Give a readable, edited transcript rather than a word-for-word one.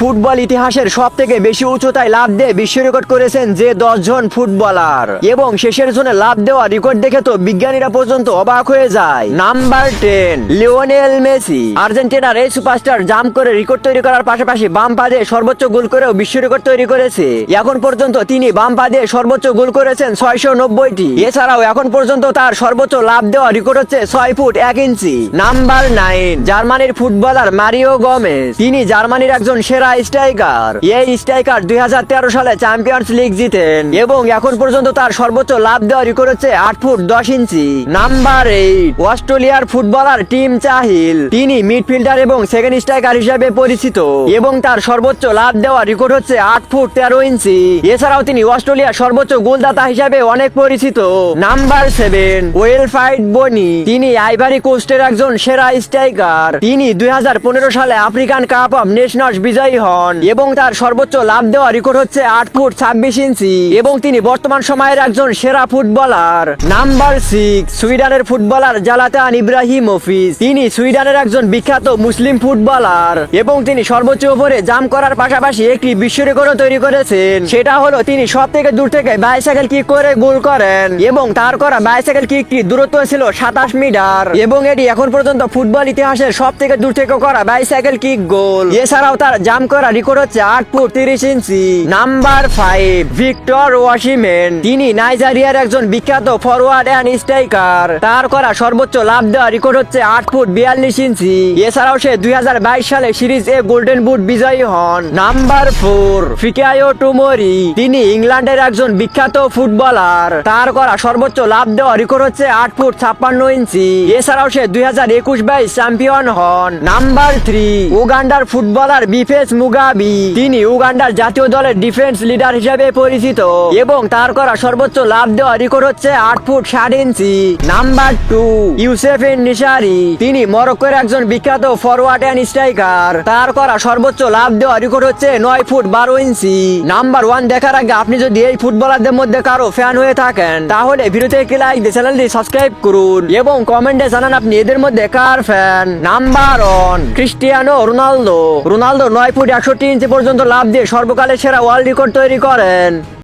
Football ইতিহাসের সবথেকে বেশি উচ্চতায় লাফ দিয়ে বিশ্ব রেকর্ড করেছেন যে 10 জন ফুটবলার, এবং শেষের জোনে লাফ দেওয়া রেকর্ড দেখে তো বিজ্ঞানীরা পর্যন্ত অবাক হয়ে যায়। Number 10, Lionel Messi. আর্জেন্টিনার এই সুপারস্টার জাম্প করে রেকর্ড তৈরি করার পাশাপাশি বাম পা দিয়ে সর্বোচ্চ গোল করেও বিশ্ব রেকর্ড তৈরি করেছে। এখন পর্যন্ত তিনি বাম পা দিয়ে সর্বোচ্চ গোল করেছেন 690টি। এছাড়াও এখন পর্যন্ত তার সর্বোচ্চ লাফ দেওয়া রেকর্ড হচ্ছে 6 ফুট 1 ইঞ্চি। নাম্বার 9, জার্মানির ফুটবলার মারিও গোমেজ। তিনি জার্মানির একজন সেরা স্ট্রাইকার। এই স্ট্রাইকার 2013 সালে চ্যাম্পিয়ন্স লিগ জিতেন এবং এখন পর্যন্ত তার সর্বোচ্চ লাফ দেওয়া রেকর্ড হচ্ছে 8 ফুট 10 ইঞ্চি। নাম্বার 8, অস্ট্রেলিয়ার ফুটবলার টিম চাহিল। তিনি মিডফিল্ডার এবং সেকেন্ড স্ট্রাইকার হিসেবে পরিচিত এবং তার সর্বোচ্চ লাফ দেওয়া রেকর্ড হচ্ছে 8 ফুট 13 ইঞ্চি। এছাড়াও তিনি অস্ট্রেলিয়ার সর্বোচ্চ গোলদাতা হিসেবে অনেক পরিচিত। নাম্বার 7, ওয়েলফ্রাইড বনি। তিনি আইভারি কোস্টের একজন সেরা স্ট্রাইকার। তিনি 2015 সালে আফ্রিকান কাপ অফ নেশনস বিজয়ী হন এবং তার সর্বোচ্চ লাফ দেওয়া রেকর্ড হচ্ছে 8 ফুট 26 ইঞ্চি এবং তিনি বর্তমান সময়ের একজন সেরা ফুটবলার। নাম্বার 6, সুইডেনের ফুটবলার জালাতান ইব্রাহিমোভিচ। তিনি সুইডেনের একজন বিখ্যাত মুসলিম ফুটবলার এবং তিনি সর্বোচ্চ উপরে জাম্প করার পাশাপাশি একটি বিশ্ব রেকর্ডও তৈরি করেছেন। সেটা হলো তিনি সব থেকে দূর থেকে বাইসাইকেল কিক করে গোল করেন এবং তার করা বাইসাইকেল কিকটি দূরত্ব ছিল 27 মিটার এবং এটি এখন পর্যন্ত ফুটবল ইতিহাসের সব থেকে দূর থেকে করা বাইসাইকেল কিক গোল। এছাড়াও তার জাম্প করা রেকর্ড হচ্ছে 8 foot 30 inch. Number 5, Victor Osimhen. তিনি নাইজেরিয়ার একজন বিখ্যাত ফরওয়ার্ড এন্ড স্ট্রাইকার। তার করা সর্বোচ্চ লাফ দেওয়া রেকর্ড হচ্ছে 8 ফুট 42 ইঞ্চি। এছাড়াও সে 2022 সালে সিরিজ এ গোল্ডেন বুট বিজয়ী হন। নাম্বার 4, ফিকায়ো টুমোরি। তিনি ইংল্যান্ডের একজন বিখ্যাত ফুটবলার। তার করা সর্বোচ্চ লাফ দেওয়া রেকর্ড হচ্ছে 8 ফুট 56 ইঞ্চি। এছাড়াও সে 2021-22 চ্যাম্পিয়ন হন। নাম্বার 3, উগান্ডার ফুটবলার বিফেস মুগাবি। তিনি উগান্ডার জাতীয় দলের ডিফেন্স লিডার হিসেবে পরিচিত এবং তার করা সর্বোচ্চ লাফ দেওয়া রেকর্ড হচ্ছে 8 ফুট 60 ইঞ্চি। নাম্বার 2, ইউসেফিন নিশারি। তিনি মরক্কোর একজন বিখ্যাত ফরওয়ার্ড এন্ড স্ট্রাইকার। তার করা সর্বোচ্চ লাফ দেওয়া রেকর্ড হচ্ছে 9 ফুট 12 ইঞ্চি। নাম্বার 1 দেখার আগে আপনি যদি এই ফুটবলারদের মধ্যে কারো ফ্যান হয়ে থাকেন তাহলে ভিডিওতে একটি লাইক দিয়ে চ্যানেলটি সাবস্ক্রাইব করুন এবং কমেন্টে জানান আপনি এদের মধ্যে কার fan. Number 1, Cristiano Ronaldo. Ronaldo 9 foot 61 inch পর্যন্ত লাফ দিয়ে সর্বকালের সেরা ওয়ার্ল্ড রেকর্ড তৈরি করেন।